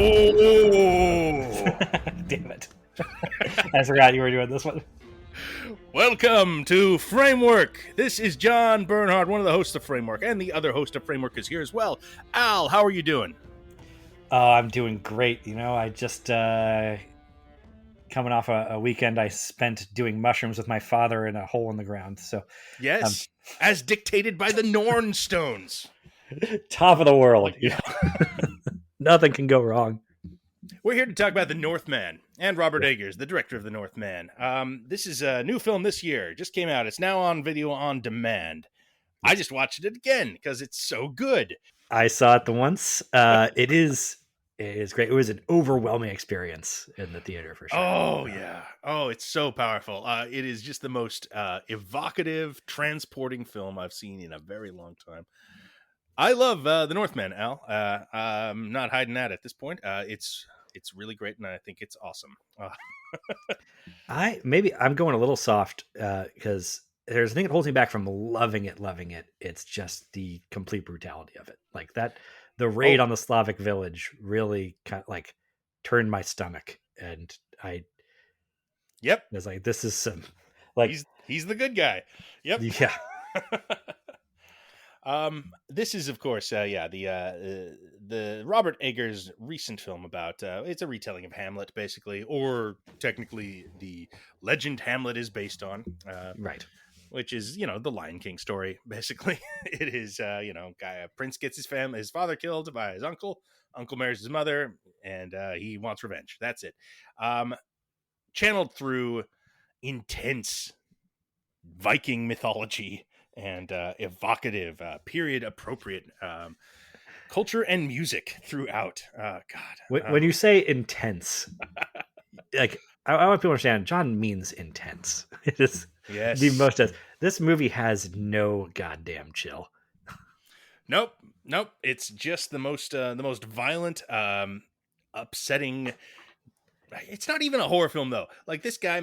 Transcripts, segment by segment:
Oh! Damn it. I forgot you were doing this one. Welcome to Framework. This is John Bernhard, one of the hosts of Framework, and the other host of Framework is here as well. Al, how are you doing? I'm doing great. I just coming off a weekend I spent doing mushrooms with my father in a hole in the ground. So Yes, as dictated by the Norn Stones. Top of the world. Nothing can go wrong. We're here to talk about the Northman and Robert Eggers, the director of the Northman. This is a new film this year. Just came out. It's now on video on demand. I just watched it again because it's so good. I saw it once. It is great. It was an overwhelming experience in the theater for sure. Oh, yeah. Oh, it's so powerful. It is just the most evocative, transporting film I've seen in a very long time. I love the Northman, Al. I'm not hiding that at this point. It's really great, and I think it's awesome. I'm going a little soft because there's a thing that holds me back from loving it. It's just the complete brutality of it. Like that, the raid on the Slavic village really kind of like turned my stomach, and I was like, this is some like he's the good guy. Yep. Yeah. This is, of course, the Robert Eggers recent film about it's a retelling of Hamlet, basically, or technically the legend Hamlet is based on, right? Which is the Lion King story, basically. It is a prince gets his father killed by his uncle marries his mother, and he wants revenge. That's it. Channeled through intense Viking mythology and evocative, period appropriate culture and music throughout. When you say intense, like I want people to understand, John means intense. It is the most. This movie has no goddamn chill. Nope. It's just the most violent, upsetting. It's not even a horror film though. Like this guy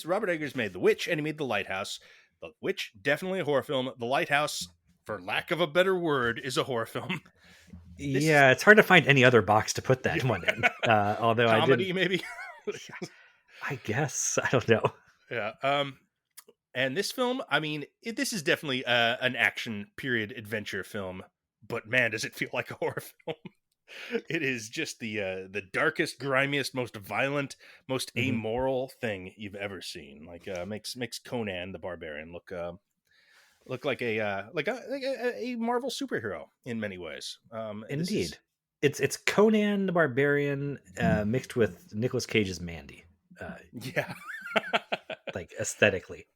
Robert Eggers made The Witch, and he made The Lighthouse. The Witch, definitely a horror film. The Lighthouse, for lack of a better word, is a horror film. It's hard to find any other box to put that one in. Although comedy, maybe. I guess, I don't know. Yeah. And this film, I mean, this is definitely an action period adventure film, but man, does it feel like a horror film. It is just the darkest, grimiest, most violent, most amoral thing you've ever seen. Like makes Conan the Barbarian look like a Marvel superhero in many ways. Indeed, it's Conan the Barbarian mixed with Nicolas Cage's Mandy. Like aesthetically.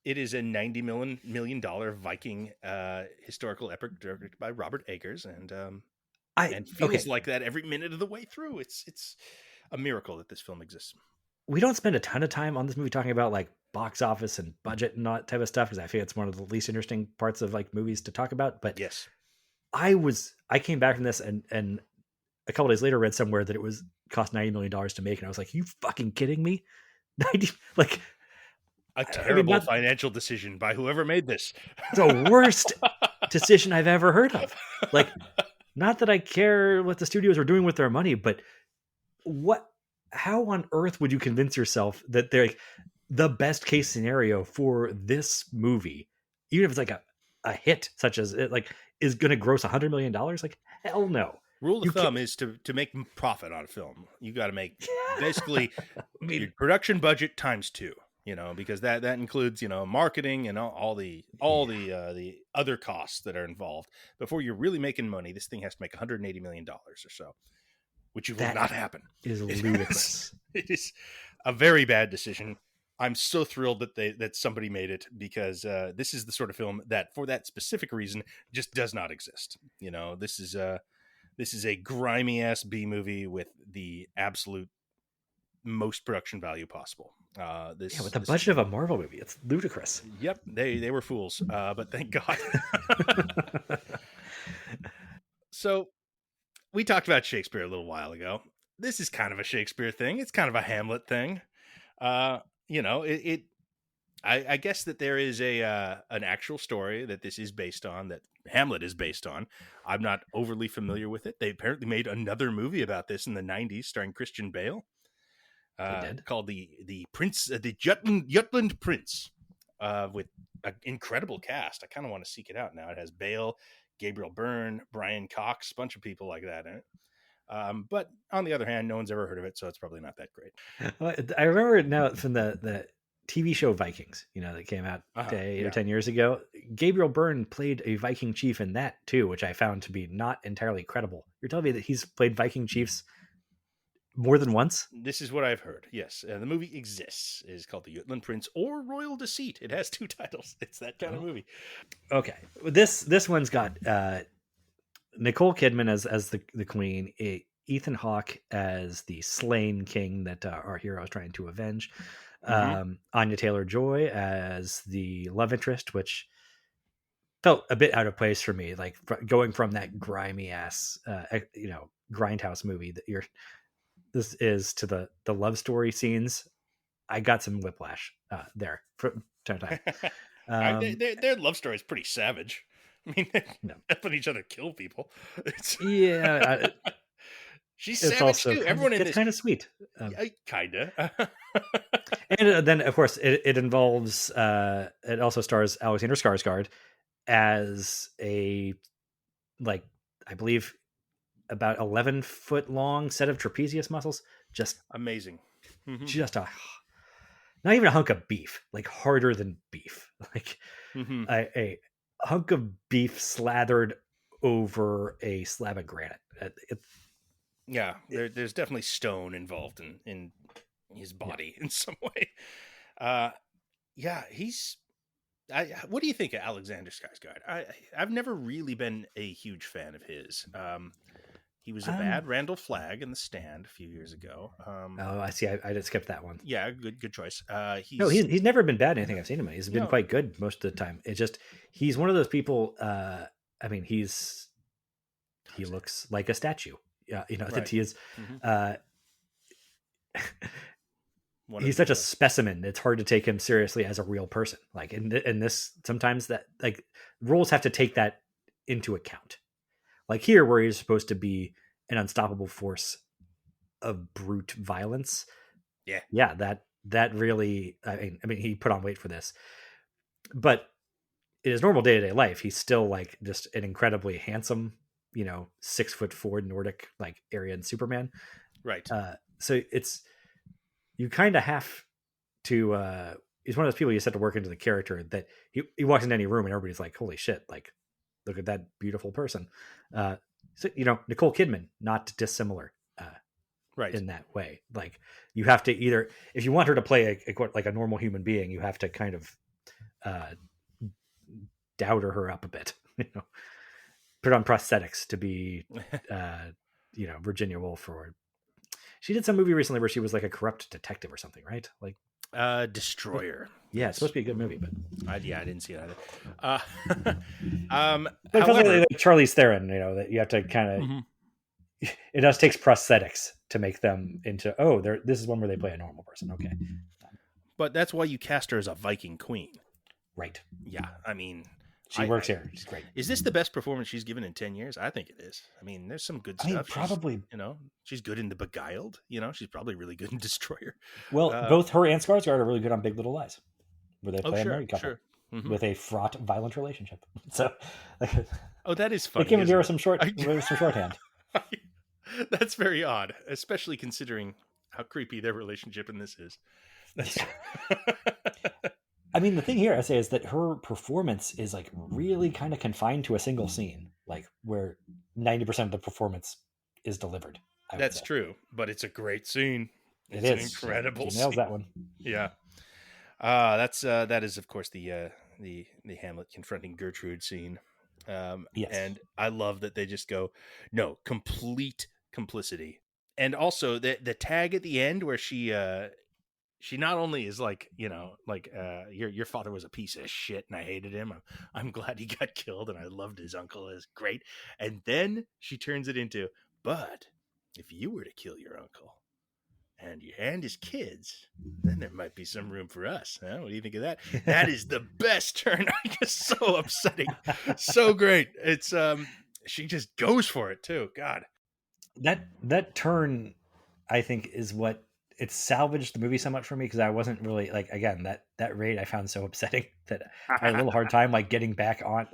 It is a $90 million Viking historical epic directed by Robert Eggers, and feels like that every minute of the way through. It's a miracle that this film exists. We don't spend a ton of time on this movie talking about like box office and budget and all that type of stuff because I feel it's one of the least interesting parts of like movies to talk about. But yes, I came back from this and a couple days later read somewhere that it was cost $90 million to make, and I was like, you fucking kidding me? 90 like a terrible financial decision by whoever made this. The worst decision I've ever heard of. Like, not that I care what the studios are doing with their money, but how on earth would you convince yourself that they're like the best case scenario for this movie, even if it's like a hit such as it like is going to gross $100 million? Like, hell no. Rule of thumb is to make profit on a film. You got to make basically your production budget times 2. Because that includes marketing and all the other costs that are involved before you're really making money. This thing has to make $180 million or so, which will not happen. Is ludicrous. It is a very bad decision. I'm so thrilled that somebody made it because this is the sort of film that, for that specific reason, just does not exist. This is a grimy ass B movie with the absolute most production value possible. With the budget of a Marvel movie, it's ludicrous. Yep, they were fools, but thank God. So we talked about Shakespeare a little while ago. This is kind of a Shakespeare thing. It's kind of a Hamlet thing. I guess that there is an actual story that this is based on that Hamlet is based on. I'm not overly familiar with it. They apparently made another movie about this in the '90s, starring Christian Bale, They did. called the Prince, the Jutland Prince, with an incredible cast. I kind of want to seek it out now. It has Bale, Gabriel Byrne, Brian Cox, a bunch of people like that in it. But on the other hand, no one's ever heard of it, so it's probably not that great. Well, I remember it now from the TV show Vikings, that came out eight or Yeah. 10 years ago. Gabriel Byrne played a Viking chief in that too, which I found to be not entirely credible. You're telling me that he's played Viking chiefs more than once? This is what I've heard. Yes, the movie exists. It is called The Jutland Prince or Royal Deceit. It has two titles. It's that kind of Oh, movie. okay. This one's got Nicole Kidman as the queen, Ethan Hawke as the slain king that our hero is trying to avenge, Anya Taylor-Joy as the love interest, which felt a bit out of place for me, like going from that grimy ass grindhouse movie that this is to the love story scenes. I got some whiplash there from time to time. Their love story is pretty savage. I mean, they No. helping each other kill people. Yeah, She's it's savage also too. Everyone in it's this, kind of sweet. kinda. And then, of course, it involves. It also stars Alexander Skarsgård as a, like, I believe about 11-foot long set of trapezius muscles. Just Amazing. just a not even a hunk of beef, like harder than beef, like a hunk of beef slathered over a slab of granite. Yeah, there's definitely stone involved in his body in some way. Yeah, he's. What do you think of Alexander Skarsgård? I've never really been a huge fan of his. He was a bad Randall Flagg in The Stand a few years ago. Oh, I see. I did skip that one. Yeah, good choice. No, he's never been bad in anything I've seen him in. He's been No. quite good most of the time. It's just he's one of those people. I mean, he looks like a statue. Yeah, that Right. he is. One He's of such a the, specimen. It's hard to take him seriously as a real person. Like in this, sometimes that, like, roles have to take that into account. Like here, where he's supposed to be an unstoppable force of brute violence. Yeah, that really. I mean, he put on weight for this, but in his normal day-to-day life, he's still like just an incredibly handsome, 6'4" Nordic like Aryan Superman. right. So you kind of have to. He's one of those people you set to work into the character that he walks into any room and everybody's like, "Holy shit!" Like, look at that beautiful person. So Nicole Kidman, not dissimilar. Right. In that way, like, you have to either, if you want her to play like a normal human being, you have to kind of dowder her up a bit, put on prosthetics to be Virginia Woolf. Or she did some movie recently where she was like a corrupt detective or something, right? Like Destroyer. Yeah, it's supposed to be a good movie, but I didn't see it either. but However, like Charlize Theron, that you have to kind of. It does takes prosthetics to make them into, this is one where they play a normal person. Okay. But that's why you cast her as a Viking queen. Right. Yeah. I mean, she works here. She's great. Is this the best performance she's given in 10 years? I think it is. I mean, there's some good stuff. Probably. She's good in The Beguiled. She's probably really good in Destroyer. Well, both her and Skarsgård are really good on Big Little Lies, where they play a married couple with a fraught, violent relationship. So, that is funny. They can give her some shorthand. That's very odd, especially considering how creepy their relationship in this is. I mean, the thing here I say is that her performance is like really kind of confined to a single scene, like where 90% of the performance is delivered. That's true, but it's a great scene. It's an incredible scene. She nails scene. that one. Yeah. That is of course the Hamlet confronting Gertrude scene. Yes. And I love that they just go, no, complete complicity. And also the tag at the end where she not only is like, your father was a piece of shit and I hated him. I'm glad he got killed and I loved his uncle. It's great. And then she turns it into, but if you were to kill your uncle and your hand is kids, then there might be some room for us. Huh? What do you think of that? That is the best turn. Just so upsetting, so great. It's she just goes for it too. God. That turn, I think, is what it salvaged the movie so much for me, because I wasn't really like, again, that raid I found so upsetting that I had a little hard time like getting back on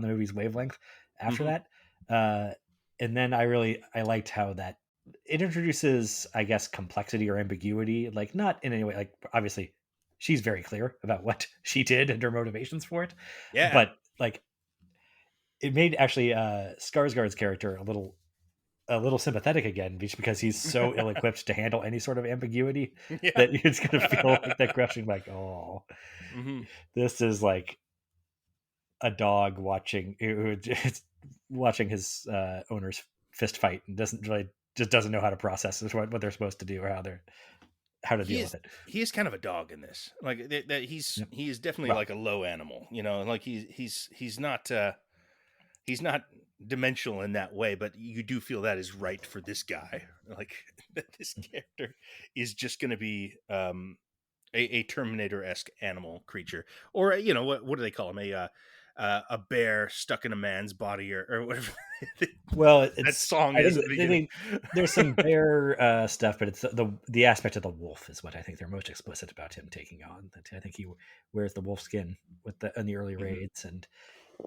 the movie's wavelength after Hmm. that. And then I liked how that it introduces, I guess, complexity or ambiguity, like not in any way, like obviously she's very clear about what she did and her motivations for it, Yeah. but like it made actually Skarsgård's character a little sympathetic again, just because he's so ill-equipped to handle any sort of ambiguity Yeah. that you're just gonna feel like that crushing, like, oh, Hmm. this is like a dog watching his owner's fist fight and doesn't know how to process what they're supposed to do, or how to He deal is with it. he is kind of a dog in this. Like that Yep. he is definitely Well, like a low animal, you know, like he's not dimensional in that way, but you do feel that is right for this guy. Like that this character is just going to be a Terminator-esque animal creature, or you know what do they call him, a bear stuck in a man's body, or whatever well, that it's song I is think at the beginning. there's some bear stuff, but it's the aspect of the wolf is what I think they're most explicit about him taking on. That I think he wears the wolf skin with the in the early Hmm. raids, and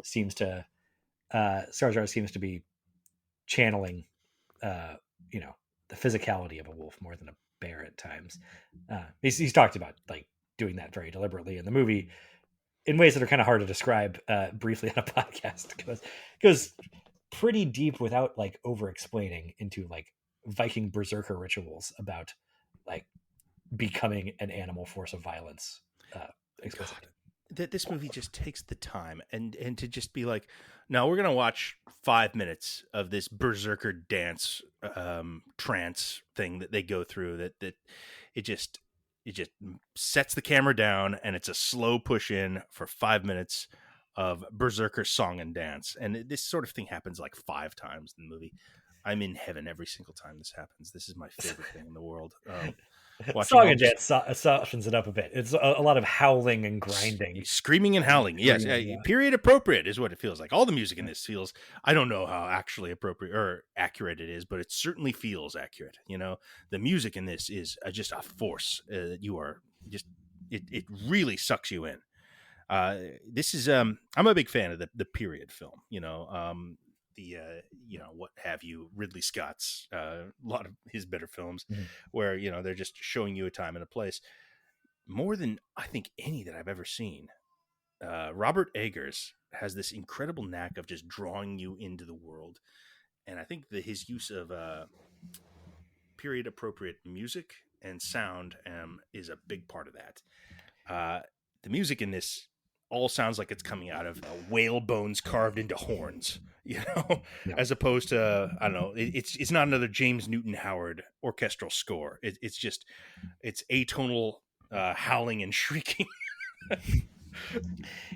seems to Skarsgård seems to be channeling, uh, you know, the physicality of a wolf more than a bear at times. He's talked about like doing that very deliberately in the movie in ways that are kind of hard to describe briefly on a podcast. Goes pretty deep without like over explaining into like Viking berserker rituals about like becoming an animal force of violence God, explicitly. that this movie just takes the time and to just be like, no, we're gonna watch 5 minutes of this berserker dance trance thing that they go through. That it just it just sets the camera down, and it's a slow push in for 5 minutes of berserker song and dance, and this sort of thing happens like 5 times in the movie. I'm in heaven every single time this happens. This is my favorite thing in the world. Watching Song all and this dance softens it up a bit. It's a lot of howling and grinding, screaming and howling. Yes, screaming. Yeah. period appropriate is what it feels like. All the music in this feels. I don't know how actually appropriate or accurate it is, but it certainly feels accurate. You know, the music in this is just a force. You are just it really sucks you in. This is I'm a big fan of the period film. You know, the you know, what have you, Ridley Scott's a lot of his better films, Mhm. where you know they're just showing you a time and a place more than I think any that I've ever seen. Robert Eggers has this incredible knack of just drawing you into the world, and I think that his use of period appropriate music and sound is a big part of that. The music in this all sounds like it's coming out of whale bones carved into horns, you know, Yeah. as opposed to I don't know. It's not another James Newton Howard orchestral score. It's just it's atonal howling and shrieking.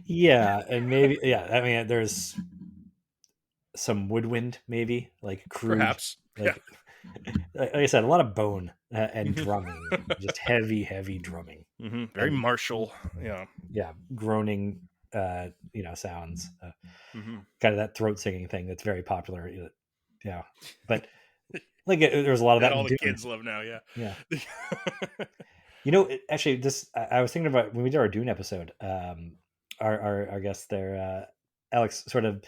Yeah, and maybe yeah. I mean, there's some woodwind, maybe like crude, Perhaps. Yeah. like like I said, a lot of bone and Hmm. drumming, just heavy drumming, Hmm. Very and martial. Yeah. yeah, groaning, sounds, Hmm. kind of that throat singing thing that's very popular. Yeah, but like there's a lot of That that all in the Dune. kids love now. Yeah. Yeah, actually, this I was thinking about when we did our Dune episode. Our guest there, Alex, sort of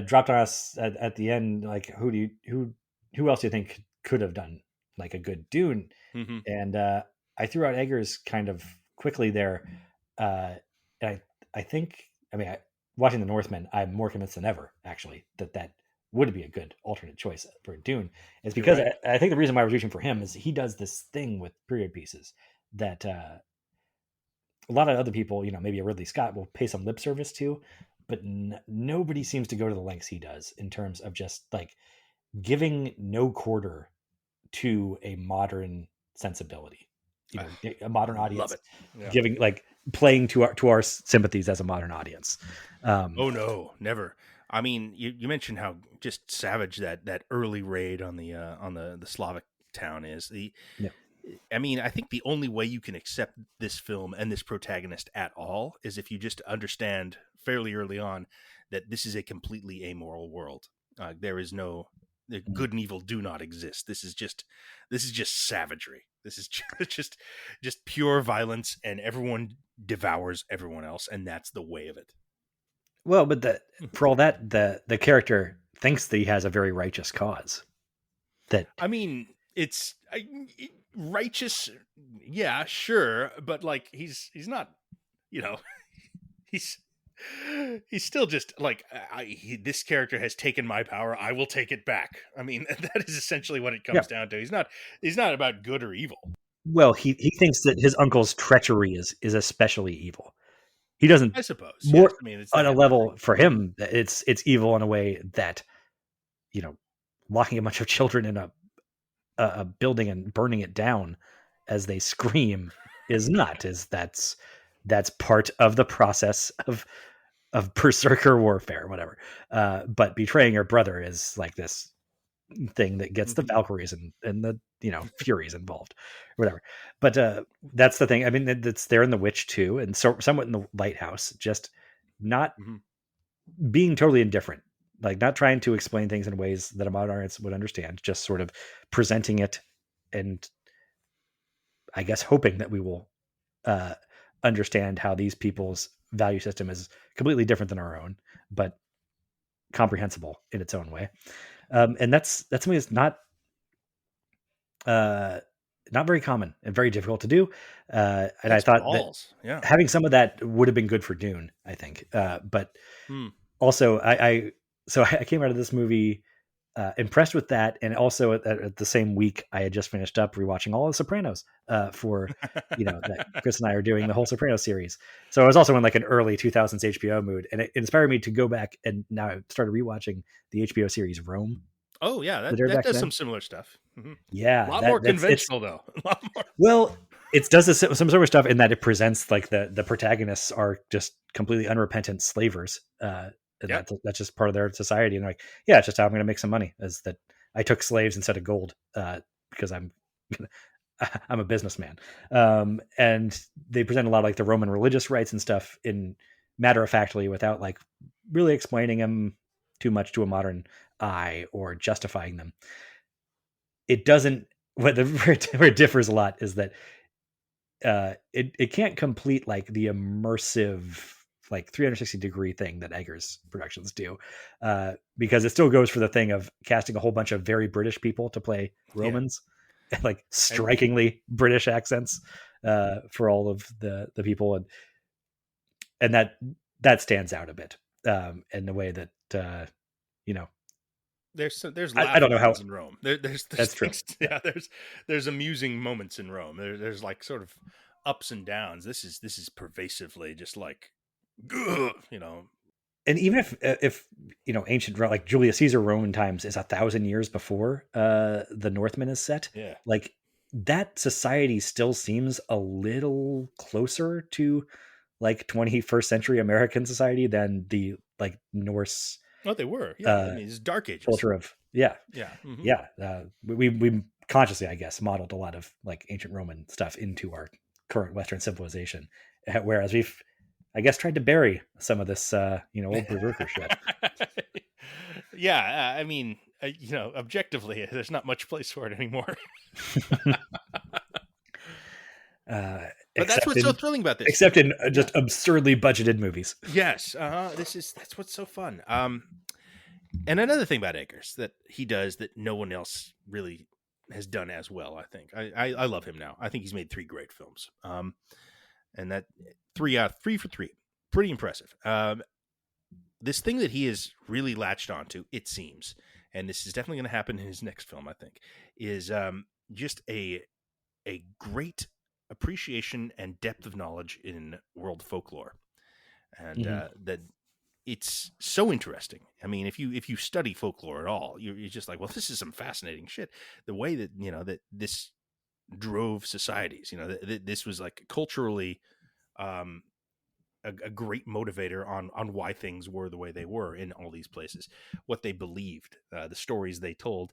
dropped on us at the end, like who else do you think could have done like a good Dune? Hmm. And I threw out Eggers kind of quickly there. And I think, I mean, watching the Northman, I'm more convinced than ever, actually, that would be a good alternate choice for Dune. It's You're because right. I think the reason why I was reaching for him is he does this thing with period pieces that a lot of other people, maybe a Ridley Scott will pay some lip service to, but nobody seems to go to the lengths he does in terms of just like giving no quarter to a modern sensibility, a modern Love audience, it. Yeah. giving like playing to our sympathies as a modern audience. Um, Oh no, never. I mean, you mentioned how just savage that early raid on the Slavic town is. yeah. I mean, I think the only way you can accept this film and this protagonist at all is if you just understand fairly early on that this is a completely amoral world. There is no the Mhm. good and evil do not exist. This is just savagery. This is just pure violence, and everyone devours everyone else, and that's the way of it. Well, but for all that, the character thinks that he has a very righteous cause. That I mean, righteous, yeah, sure, but like he's not, you know, he's he's still just like this character has taken my power. I will take it back. I mean, that is essentially what it yeah. comes down to. He's not about good or evil. Well, he thinks that his uncle's treachery is especially evil. He doesn't I suppose. Yes. more I mean, it's on that a kind of thing. level for him. It's evil in a way that you know locking a bunch of children in a building and burning it down as they scream is not. Is that's part of the process of berserker warfare, whatever. But betraying your brother is like this thing that gets the Hmm. Valkyries and the Furies involved, whatever. But that's the thing. I mean, that's there in the Witch too, and so somewhat in the Lighthouse. Just not Hmm. being totally indifferent, like not trying to explain things in ways that a modern audience would understand. Just sort of presenting it, and I guess hoping that we will uh, understand how these people's value system is completely different than our own, but comprehensible in its own way. And that's something that's uh, not very common and very difficult to do. And I Takes thought that balls. Yeah. having some of that would have been good for Dune, I think. But Hmm. also, I came out of this movie impressed with that, and also at the same week, I had just finished up rewatching all of The Sopranos for that Chris and I are doing the whole Sopranos series. So I was also in like an early 2000s HBO mood, and it inspired me to go back and now I started rewatching the HBO series Rome Oh yeah, that that aired that back does then. some similar stuff. A Yeah, lot more that's it's conventional though. A lot more. well, it does some sort of stuff in that it presents like the protagonists are just completely unrepentant slavers, and Yep. that's just part of their society. And like, yeah, it's just how I'm going to make some money. Is that I took slaves instead of gold because I'm a businessman. And they present a lot of like the Roman religious rites and stuff in matter of factly without like really explaining them too much to a modern eye or justifying them. It doesn't. Where it differs a lot is that it can't complete like the immersive like 360-degree thing that Eggers productions do, because it still goes for the thing of casting a whole bunch of very British people to play Yeah. Romans, like And strikingly British accents for all of the people, and that stands out a bit in the way that you know there's I don't laughing know how things in Rome. There's that's true. things. Yeah. Yeah. There's amusing moments in Rome. There's like sort of ups and downs. This is pervasively just like, ugh, And even if ancient like Julius Caesar Roman times is 1,000 years before the Northman is set, Yeah. like that society still seems a little closer to like 21st century American society than the like Norse Oh, they were. Yeah. I uh, mean, it's Dark Ages. culture of yeah Yeah. Hmm. yeah. We consciously, I guess, modeled a lot of like ancient Roman stuff into our current Western civilization, whereas we've, I guess, tried to bury some of this, old berserker shit. Yeah. I mean, objectively, there's not much place for it anymore. But that's Except what's so in thrilling about this. except in Yeah. just absurdly budgeted movies. Yes. That's what's so fun. And another thing about Eggers that he does that no one else really has done as well. I think I love him now. I think he's made three great films. And that three for three, pretty impressive. This thing that he has really latched onto, it seems, and this is definitely going to happen in his next film, I think, is just a great appreciation and depth of knowledge in world folklore, and Mhm. that it's so interesting. I mean, if you study folklore at all, you're just like, well, this is some fascinating shit. The way that that this drove societies, this was like culturally um, a great motivator on why things were the way they were in all these places, what they believed, the stories they told.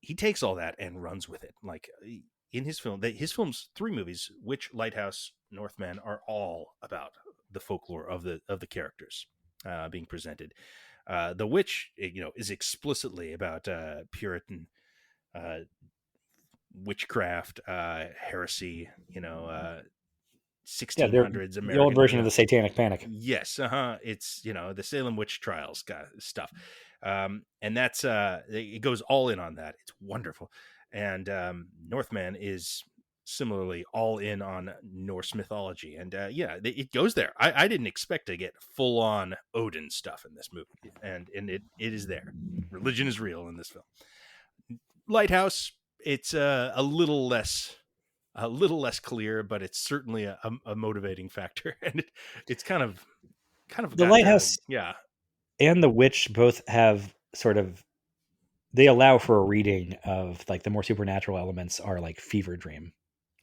He takes all that and runs with it. Like in his film, his films, three movies, Witch, Lighthouse, Northman, are all about the folklore of the characters being presented. The Witch, is explicitly about Puritan uh, witchcraft, heresy, Yeah, they're 1600s the old American, version of the Satanic Panic. yes, it's the Salem witch trials stuff, and that's it goes all in on that. It's wonderful, and Northman is similarly all in on Norse mythology, and it goes there. I didn't expect to get full on Odin stuff in this movie, and it is there. Religion is real in this film. Lighthouse, it's a little less clear, but it's certainly a motivating factor, and it's kind of The got Lighthouse yeah. and The Witch both have sort of, they allow for a reading of like the more supernatural elements are like fever dream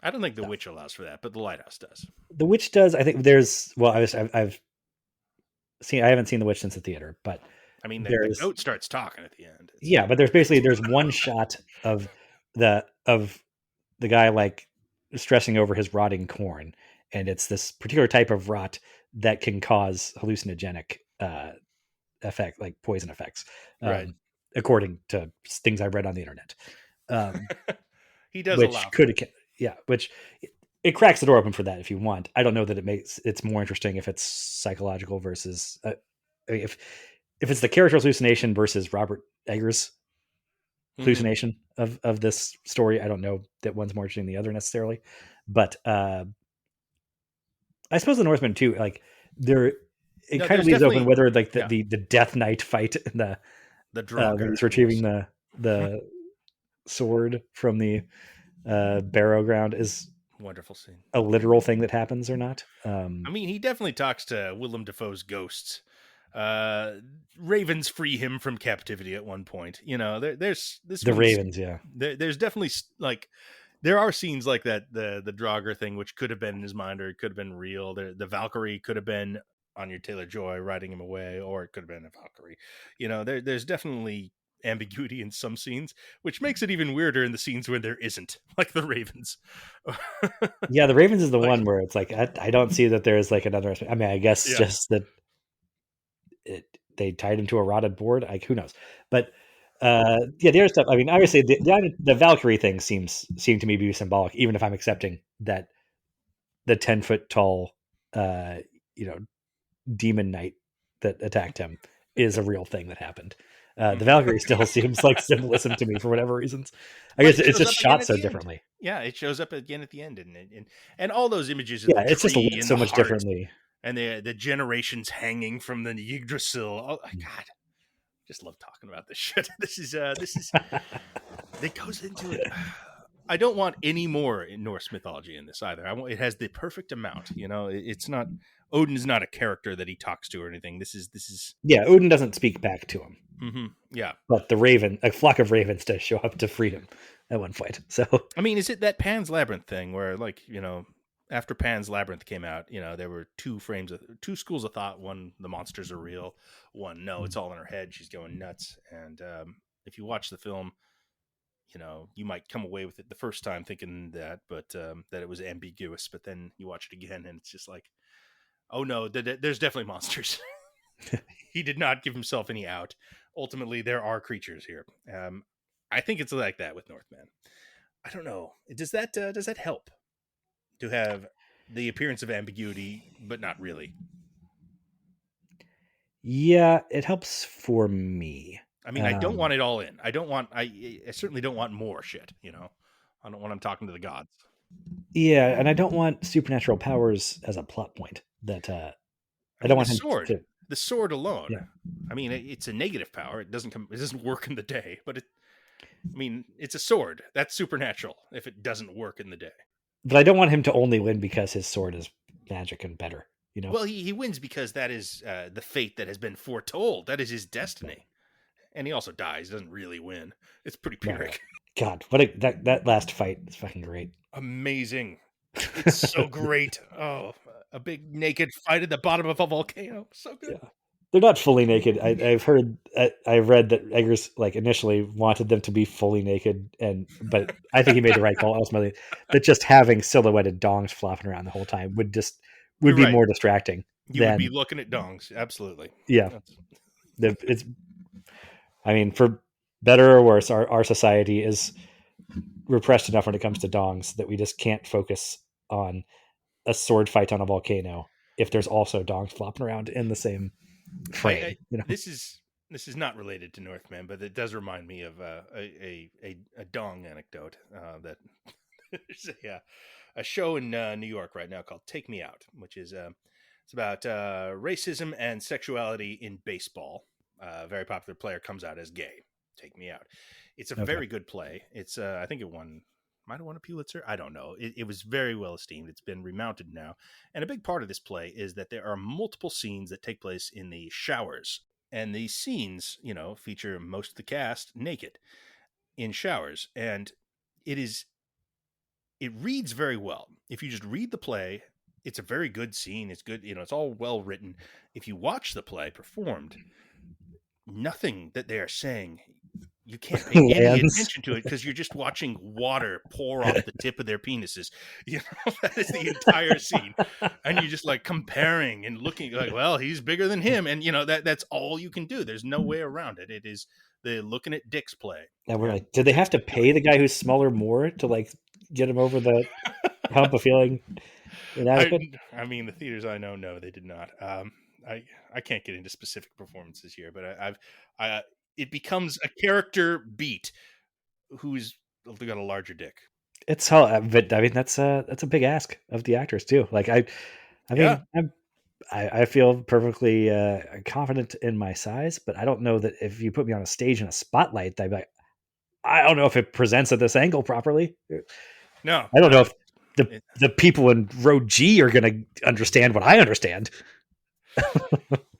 I don't think the stuff. Witch allows for that, but the Lighthouse does. The Witch does. I think there's, well, I've seen, I haven't seen The Witch since the theater, but I mean, the there's, goat starts talking at the end. It's yeah, but there's one shot of of the guy like stressing over his rotting corn, and it's this particular type of rot that can cause hallucinogenic effect, like poison effects, right. um, according to things I read on the internet. Um, He does which allow for could, it. yeah, which it cracks the door open for that if you want. I don't know that it makes it's more interesting if it's psychological versus if it's the character hallucination versus Robert Eggers Hmm. hallucination of this story. I don't know that one's more interesting than the other necessarily, but I suppose the Northman too. Like there, it No, kind of there's leaves open definitely whether like yeah the Death Knight fight in the the when Draugr he's retrieving rules. the sword from the barrow ground is Wonderful scene. a literal thing that happens or not. I mean, he definitely talks to Willem Dafoe's ghosts. Uh, Ravens free him from captivity at one point. There's this The one's Ravens, yeah. there's definitely like there are scenes like that, the Draugr thing, which could have been in his mind or it could have been real. The Valkyrie could have been Anya Taylor Joy riding him away, or it could have been a Valkyrie. There's definitely ambiguity in some scenes, which makes it even weirder in the scenes when there isn't, like the Ravens. Yeah, the Ravens is the Like, one where it's like I don't see that there's like another. I mean, I guess yeah. just that they tied him to a rotted board. Like who knows? But yeah, the other stuff. I mean, obviously the Valkyrie thing seem to me to be symbolic, even if I'm accepting that the 10 foot tall, uh, you know, demon knight that attacked him is a real thing that happened. The Mhm. Valkyrie still seems like symbolism to me for whatever reasons. I But guess it it's shows just up again shot at so the end. differently. Yeah, it shows up again at the end, and all those images of Yeah, the it's just tree lit and so the much heart differently. and the generations hanging from the Yggdrasil. Oh my god, just love talking about this shit. This is that goes into it. I don't want any more in Norse mythology in this either. It has the perfect amount. It's not Odin's not a character that he talks to or anything. This is Yeah, Odin doesn't speak back to him, yeah. but the raven, a flock of ravens, does show up to free him at one point. So I mean, is it that Pan's Labyrinth thing where, like, after Pan's Labyrinth came out, there were two schools of thought. One, the monsters are real. One, no, it's all in her head. She's going nuts. And if you watch the film, you might come away with it the first time thinking that, but that it was ambiguous. But then you watch it again, and it's just like, oh no, there's definitely monsters. He did not give himself any out. Ultimately, there are creatures here. I think it's like that with Northman. I don't know. Does that help to have the appearance of ambiguity, but not really? yeah, it helps for me. I mean, I don't Um, want it all in. I don't want. I certainly don't want more shit. I don't want. I'm talking to the gods. yeah, and I don't want supernatural powers as a plot point. That I I don't mean, want him to. the sword alone. Yeah, I mean, it's a negative power. It doesn't come. It doesn't work in the day. But I mean, it's a sword. That's supernatural. If it doesn't work in the day. but I don't want him to only win because his sword is magic and better. You know. Well, he wins because that is the fate that has been foretold. That is his Yeah. destiny. And he also dies. Doesn't really win. It's pretty No, no. pyrrhic. God, that last fight is fucking great. Amazing. It's so great. Oh, a big naked fight at the bottom of a volcano. So good. Yeah. they're not fully naked. I've read that Eggers like initially wanted them to be fully naked, but I think he made the right call ultimately. That just having silhouetted dongs flopping around the whole time would You're be right. more distracting You would be than looking at dongs. Absolutely. yeah. That's, It's I mean, for better or worse, our society is repressed enough when it comes to dongs that we just can't focus on a sword fight on a volcano if there's also dongs flopping around in the same I frame. You know, this is not related to Northman, but it does remind me of a dong anecdote. That there's a show in New York right now called Take Me Out, which is it's about racism and sexuality in baseball. A very popular player comes out as gay. Take Me Out. It's a okay. very good play. It's I think it won, might have won a Pulitzer. I don't know. It was very well esteemed. It's been remounted now, and a big part of this play is that there are multiple scenes that take place in the showers, and these scenes, feature most of the cast naked in showers, and it is it reads very well. If you just read the play, it's a very good scene. It's good, it's all well written. If you watch the play performed, nothing that they are saying, you can't pay any Lands. attention to it because you're just watching water pour off the tip of their penises. That is the entire scene. And you're just like comparing and looking like, well, he's bigger than him. And that's all you can do. There's no way around it. It is the looking at dicks play. And we're And like, did they have it's to pay the guy who's smaller more to like get him over the hump of feeling I inadequate? I mean, the theaters I know, no, they did not. I can't get into specific performances here, but I it becomes a character beat who's got a larger dick. It's all, but I mean that's a big ask of the actors too. Like I Yeah, mean I feel perfectly confident in my size, but I don't know that if you put me on a stage in a spotlight, I'd be like, I don't know if it presents at this angle properly. no, I don't know no. if the people in row G are going to understand what I understand.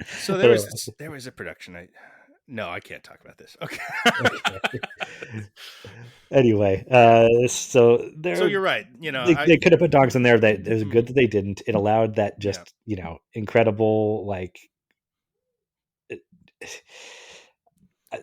So But there was a production. No, I can't talk about this. Okay. okay. Anyway, so So you're right. they could have put dogs in there. That it was good mhm, that they didn't. It allowed that yeah. just incredible like. It,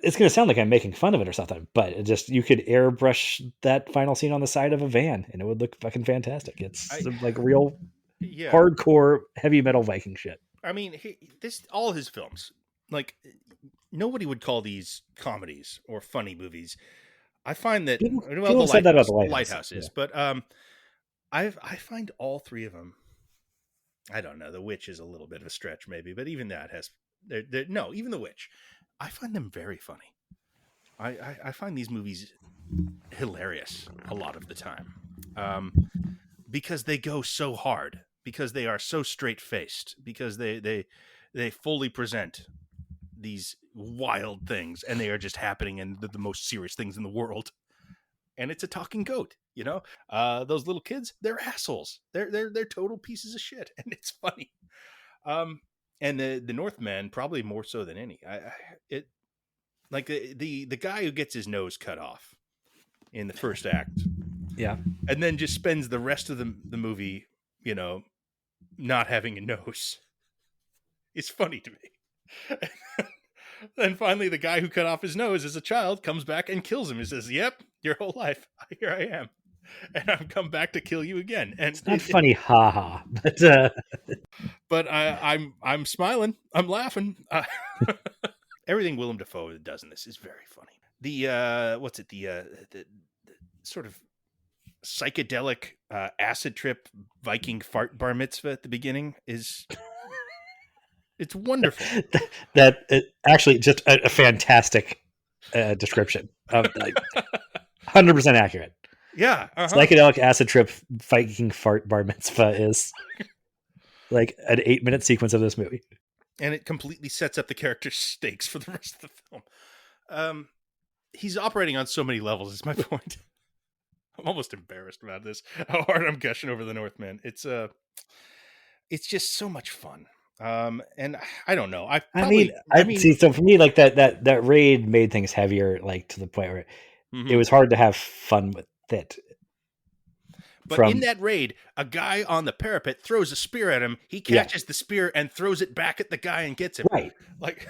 it's going to sound like I'm making fun of it or something, but it just you could airbrush that final scene on the side of a van and it would look fucking fantastic. It's I like real yeah. hardcore heavy metal Viking shit. I mean, this all his films. Like nobody would call these comedies or funny movies. I find that well, People the have said that about the the Lighthouse. lighthouse Yeah. is, but I find all three of them. I don't know. The Witch is a little bit of a stretch, maybe, but even that has no. Even the Witch, I find them very funny. I find these movies hilarious a lot of the time, because they go so hard, because they are so straight faced, because they fully present these wild things, and they are just happening, and the most serious things in the world. And it's a talking goat, those little kids, they're assholes, they're total pieces of shit, and it's funny. And the Northman probably more so than any. It like the guy who gets his nose cut off in the first act, Yeah. and then just spends the rest of the movie, not having a nose, is funny to me. Then finally, the guy who cut off his nose as a child comes back and kills him. He says, "Yep, your whole life, here I am, and I've come back to kill you again." And It's not funny, haha. But but I'm smiling, I'm laughing. Everything Willem Dafoe does in this is very funny. The what's it? The sort of psychedelic acid trip Viking fart bar mitzvah at the beginning is it's wonderful. that actually just a fantastic description of like 100% accurate. Yeah, Psychedelic acid trip Viking fart bar mitzvah is like an 8-minute sequence of this movie. and it completely sets up the character's stakes for the rest of the film. He's operating on so many levels. Is my point. I'm almost embarrassed about this. How hard I'm gushing over the Northman. It's just so much fun. And I don't know. I mean, I I mean, see. So for me, like that raid made things heavier, like to the point where it mhm. was hard to have fun with it. But in from that raid, a guy on the parapet throws a spear at him. He yeah, catches the spear and throws it back at the guy and gets him. right. Like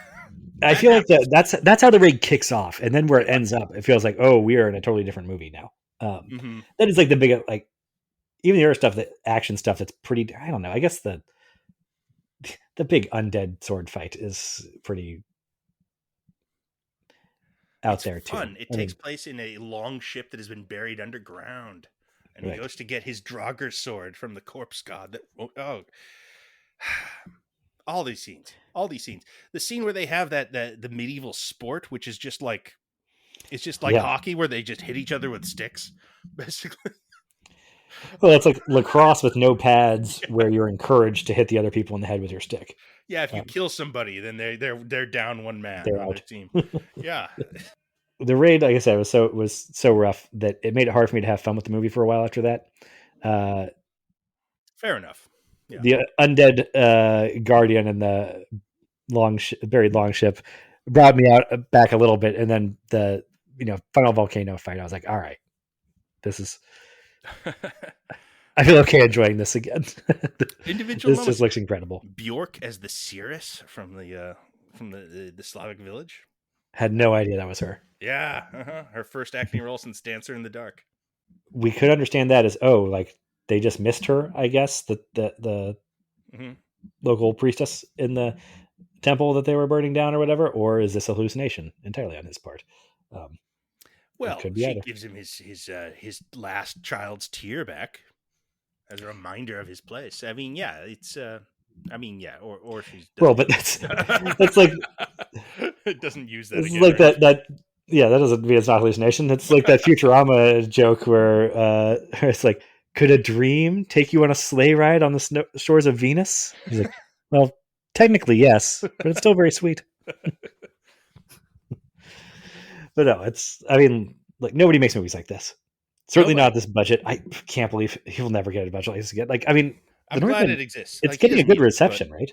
I that feel like happens. that's how the raid kicks off, and then where it Yeah. ends up, it feels like, oh, we are in a totally different movie now. Hmm. That is like the big, like, even the other stuff, that action stuff, that's pretty. I don't know. I guess the big undead sword fight is pretty out It's there too. fun. It I takes mean, place in a long ship that has been buried underground, and he right? goes to get his Draugr sword from the corpse god. That oh, all these scenes, all these scenes. The scene where they have that the medieval sport, which is just like it's just like Yeah. hockey, where they just hit each other with sticks, basically. Well, it's like lacrosse with no pads, where you're encouraged to hit the other people in the head with your stick. Yeah, if you Um, kill somebody, then they're down one man they're on their out. team. Yeah, The raid, like I said, was so rough that it made it hard for me to have fun with the movie for a while after that. Uh, fair enough. Yeah. the undead guardian and the buried long ship brought me out back a little bit, and then the final volcano fight. I was like, all right, this is. I feel okay enjoying this again. Individual This just moments. looks incredible. Bjork as the Cirrus from the Slavic village. Had no idea that was her. Yeah, her first acting role since Dancer in the Dark. We could understand that as, oh, like they just missed her, I guess, the Hmm. local priestess in the temple that they were burning down or whatever, or is this a hallucination entirely on his part? Um, it Well, could be she either. gives him his last child's tear back as a reminder of his place. I mean, yeah, it's I mean, yeah, or she Well, doesn't but use that's like it. It doesn't use that this is again, like right? that yeah, that doesn't mean it's not hallucination. It's like that Futurama joke where it's like, could a dream take you on a sleigh ride on the shores of Venus? He's like, well, technically yes, but it's still very sweet. But no, I mean, like, nobody makes movies like this. Certainly not Nobody. at this budget. I can't believe he'll never get a budget like this again. Like, I mean, the I'm glad Northman, it exists. it's Like he getting a doesn't good need it, but reception, right?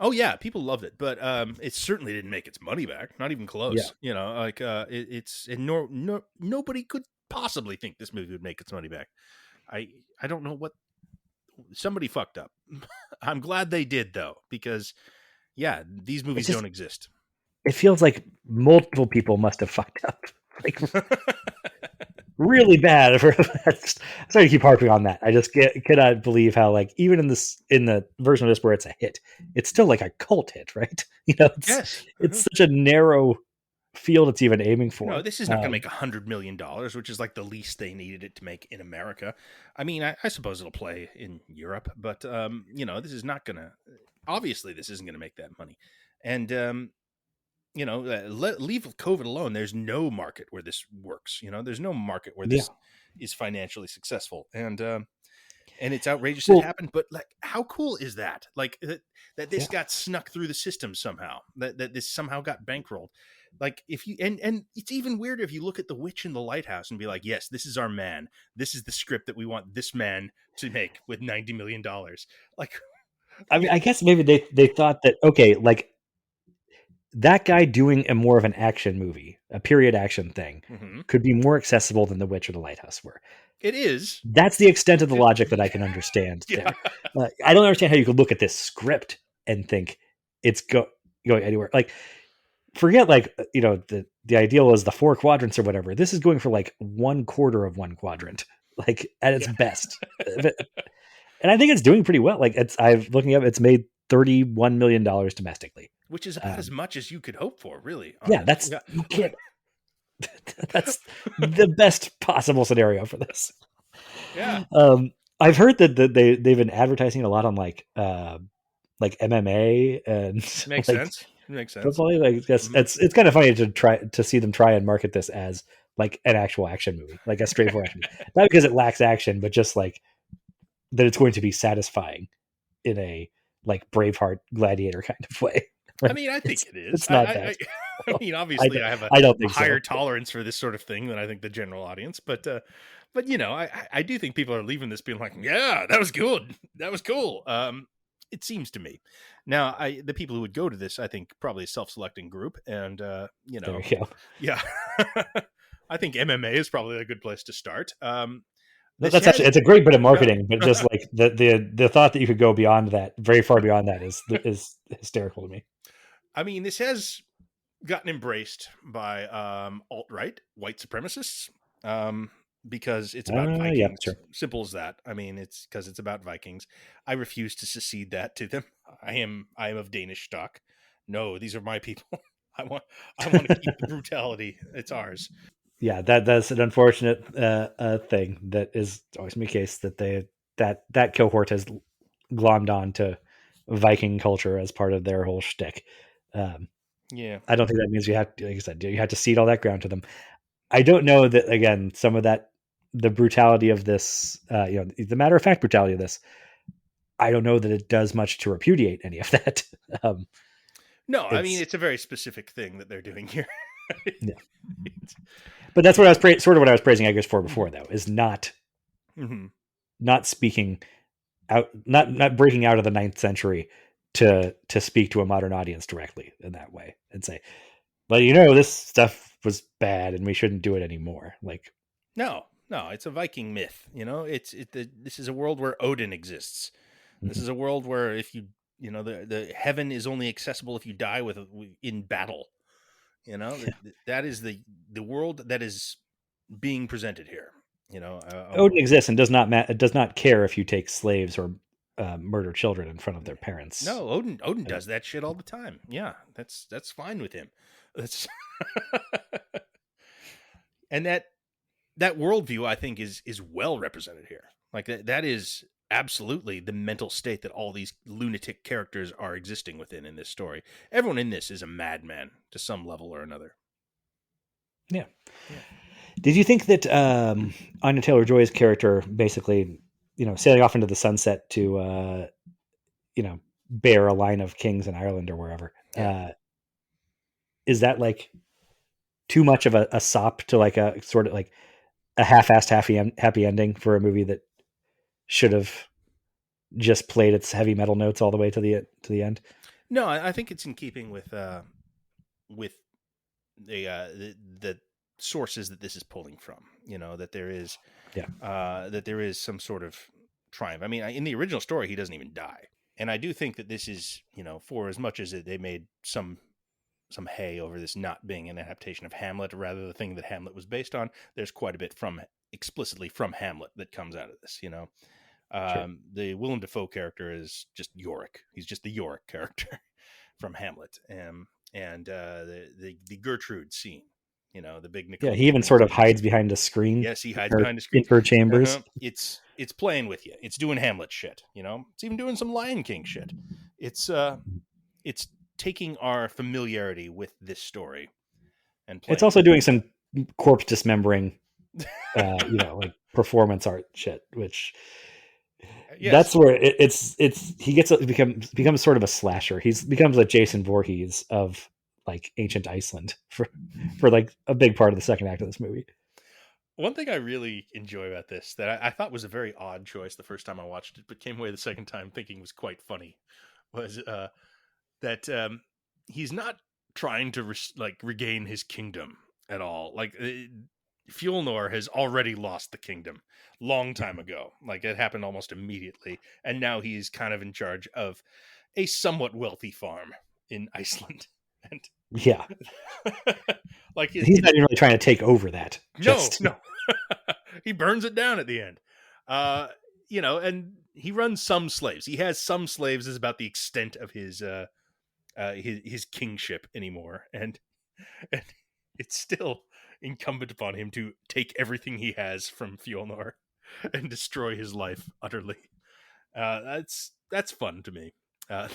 oh yeah, people loved it, but it certainly didn't make its money back. Not even Yeah. close. You know, like it's and nobody could possibly think this movie would make its money back. I I don't know what somebody fucked up. I'm glad they did though, because yeah, these It's movies just, don't exist. it feels like multiple people must have fucked up. Like, really bad. I'm sorry to keep harping on that. I just cannot believe how, like, even in the version of this where it's a hit, it's still like a cult hit, right? Yes. It's such a narrow field it's even aiming You know, for. this is not going to make $100 million, which is like the least they needed it to make in America. I mean, I suppose it'll play in Europe, but you know, this is not going to. Obviously, this isn't going to make that money, and you know, leave COVID alone. There's no market where this works. You know, there's no market where Yeah. this is financially successful, and it's outrageous it Well, happened. But like, how cool is that? Like that this yeah. got snuck through the system somehow. That this somehow got bankrolled. Like if you and it's even weirder if you look at The Witch in the Lighthouse and be like, yes, this is our man. This is the script that we want this man to make with $90 million. Like, I mean, I guess maybe they thought that, okay, like, that guy doing a more of an action movie, a period action thing, mhm. could be more accessible than The Witch or The Lighthouse were. It is. That's the extent of the It- logic that I can understand yeah. there. I don't understand how you could look at this script and think it's going anywhere. Like, forget, like, the ideal is the four quadrants or whatever. This is going for like 1/4 of one quadrant, like, at its Yeah. best. And I think it's doing pretty well. Like, I'm looking up, it's made $31 million domestically. Which is about as much as you could hope for, really. Yeah, Honest. that's Yeah. you can't. That's the best possible scenario for this. Yeah. I've heard that they've been advertising a lot on like MMA and Makes like sense. Makes sense. football. Like, yes, Mhm. it's kind of funny to see them try and market this as like an actual action movie, like a straightforward action movie. Not because it lacks action, but just like that it's going to be satisfying in a like Braveheart Gladiator kind of way. I mean, I think it is. It's not that. I mean, I obviously, don't, I have I don't a think higher so. tolerance for this sort of thing than I think the general audience. But you know, I do think people are leaving this being like, yeah, that was good, that was cool. It seems to me. Now, the people who would go to this, I think, probably a self-selecting group, and you There know, you go. yeah, I think MMA is probably a good place to start. This That's actually, has it's a great bit of uh, marketing, but just like the thought that you could go beyond that, very far beyond that, is hysterical to me. I mean, this has gotten embraced by alt right white supremacists um, because it's about Yeah, Vikings. sure. Simple as that. I mean, it's because it's about Vikings. I refuse to secede that to them. I am of Danish stock. No, these are my people. I want to keep the brutality. It's ours. Yeah, that's an unfortunate thing that is always the case, that that cohort has glommed on to Viking culture as part of their whole shtick. Um, Yeah. I don't think that means you have to, like I said, you have to cede all that ground to them. I don't know that, again, some of that, the brutality of this, the matter of fact brutality of this, I don't know that it does much to repudiate any of that. um, No, I mean it's it's a very specific thing that they're doing here. Yeah, but that's what I was sort of what I was praising Eggers for Mhm. before, though, is not Mhm. speaking out, not breaking out of the ninth century to speak to a modern audience directly in that way and say, well, this stuff was bad and we shouldn't do it anymore. Like, No, no, it's a Viking myth. This is a world where Odin exists. This mhm. is a world where if you the heaven is only accessible if you die in battle. That is the world that is being presented here. Odin exists and does not care if you take slaves or murder children in front of their parents. No, Odin I don't. does that shit all the time. Yeah, that's fine with him. That's and that worldview I think is well represented here. Like that is absolutely the mental state that all these lunatic characters are existing within in this story. Everyone in this is a madman to some level or another. Yeah. Yeah. Did you think that Anya Taylor Joy's character, basically, sailing off into the sunset to bear a line of kings in Ireland or wherever, Yeah. is that like too much of a sop to like a sort of like a half-assed happy ending for a movie that should have just played its heavy metal notes all the way to the end? No, I think it's in keeping with the sources that this is pulling from. Yeah, That there is some sort of triumph. I mean, in the original story, he doesn't even die, and I do think that this is for as much as they made some hay over this not being an adaptation of Hamlet, or rather the thing that Hamlet was based on. There's quite a bit from explicitly from Hamlet that comes out of this. sure. The Willem Dafoe character is just Yorick. He's just the Yorick character from Hamlet, and the Gertrude scene. The big Yeah, Nicole he even Kidman sort of scene. hides behind a screen, Yes, he hides or behind the screen. in her chambers. Uh-huh. It's playing with you. It's doing Hamlet shit. It's even doing some Lion King shit. It's it's taking our familiarity with this story and It's playing also with doing some corpse dismembering, it. like performance art shit, which Yes. that's where it's he gets becomes sort of a slasher. He's becomes like Jason Voorhees of like ancient Iceland for like a big part of the second act of this movie. One thing I really enjoy about this that I thought was a very odd choice the first time I watched it, but came away the second time thinking was quite funny, was that he's not trying to regain his kingdom at all. Like Fjolnir has already lost the kingdom long time ago. Like it happened almost immediately, and now he's kind of in charge of a somewhat wealthy farm in Iceland. And Yeah, like he's not even really trying to take over that. no, Just no, he burns it down at the end. Uh, and he runs some slaves. He has some slaves. Is about the extent of his kingship anymore, and it's still incumbent upon him to take everything he has from Fjolnir and destroy his life utterly. That's fun to me. Uh,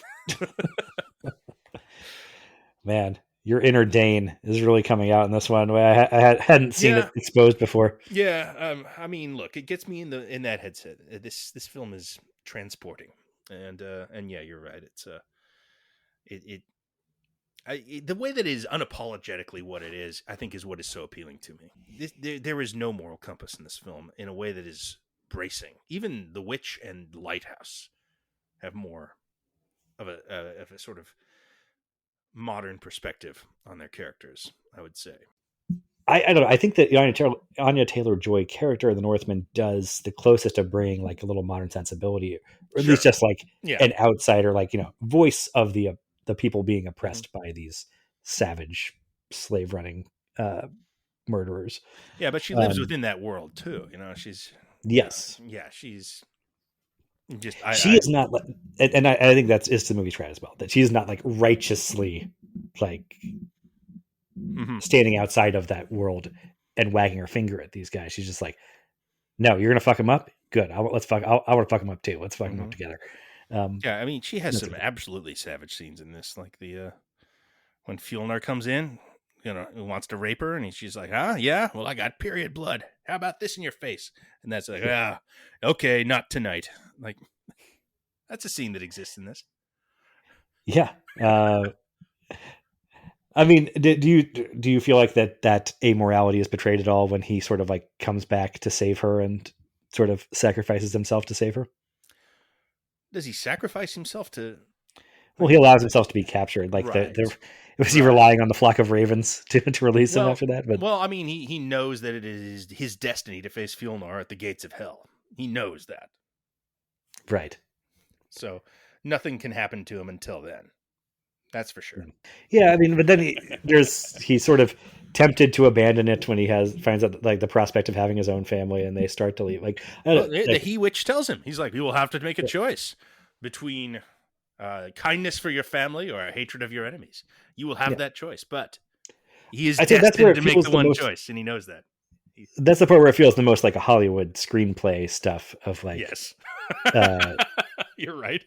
man, your inner Dane is really coming out in this one. I hadn't seen yeah, it exposed before. yeah. I mean, look, it gets me in that headset. This film is transporting, and yeah, you're right. It's it, it the way that it is unapologetically what it is, I think, is what is so appealing to me. There is no moral compass in this film in a way that is bracing. Even The Witch and Lighthouse have more of a sort of modern perspective on their characters, I would say. I don't know. I think that Anya Taylor Joy character in the Northman does the closest to bringing like a little modern sensibility, or at least Sure. just like Yeah. an outsider, like voice of the people being Hmm. oppressed by these savage slave running uh, murderers. Yeah, but she lives Um, within that world too. She's, yes, yeah, she's just she I is not, and I think that's is the movie tried as well. That she is not like righteously like mhm. standing outside of that world and wagging her finger at these guys. She's just like, no, you're gonna fuck him up. Good. Let's fuck. I want to fuck him up too. Let's fuck him up Mhm. together. Um, Yeah, I mean, she has that's some it. absolutely savage scenes in this, like the when Fjolnir comes in, who wants to rape her, and she's like, "Ah, yeah, well, I got period blood. How about this in your face?" And that's like, okay, not tonight. Like, that's a scene that exists in this. Yeah. I mean, do you feel like that amorality is betrayed at all when he sort of like comes back to save her and sort of sacrifices himself to save her? Does he sacrifice himself to, Well, he like, allows himself to be captured. Like right, was he right? relying on the flock of ravens to release him Well, after that? But well, I mean, he knows that it is his destiny to face Fjolnir at the gates of hell. He knows that, right. so nothing can happen to him until then. That's for sure. Yeah, I mean, but then he's sort of tempted to abandon it when he finds out like the prospect of having his own family, and they start to leave. Like, I Well, don't, the like he witch tells him, he's like, you will have to make a choice between kindness for your family or a hatred of your enemies. You will have yeah, that choice, but he is I'd say that's where destined it to make feels the the one most. choice, and he knows that. He, That's the part where it feels the most like a Hollywood screenplay stuff of like, yes, uh, you're right.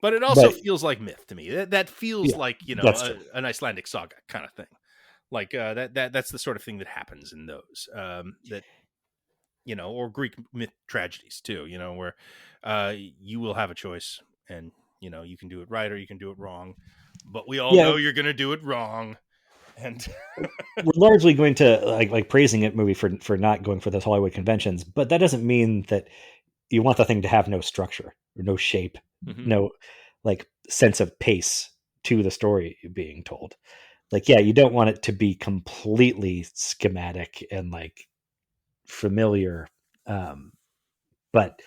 But it also but feels like myth to me. That feels yeah, like that's true. an Icelandic saga kind of thing. Like that's the sort of thing that happens in those that or Greek myth tragedies too. Where you will have a choice, and you can do it right or you can do it wrong. But we all Yeah, know you're going to do it wrong, and we're largely going to like praising it movie for not going for those Hollywood conventions, but that doesn't mean that you want the thing to have no structure or no shape, Mhm. no like sense of pace to the story being told. Like, yeah, you don't want it to be completely schematic and like familiar, um, but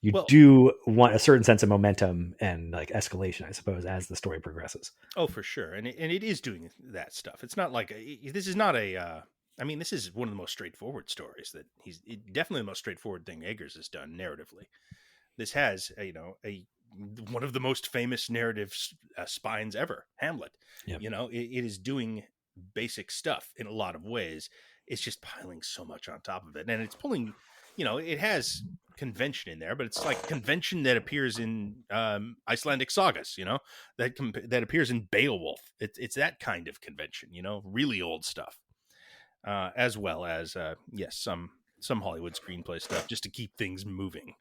you well, do want a certain sense of momentum and like escalation, I suppose, as the story progresses. oh, for sure, and it is doing that stuff. It's not like this is not a. I mean, this is one of the most straightforward stories that definitely the most straightforward thing Eggers has done narratively. This has a one of the most famous narrative spines ever, Hamlet. Yeah, It is doing basic stuff in a lot of ways. It's just piling so much on top of it, and it's pulling. It has convention in there, but it's like convention that appears in Icelandic sagas. That appears in Beowulf. It's that kind of convention. Really old stuff, as well as yes, some Hollywood screenplay stuff just to keep things moving.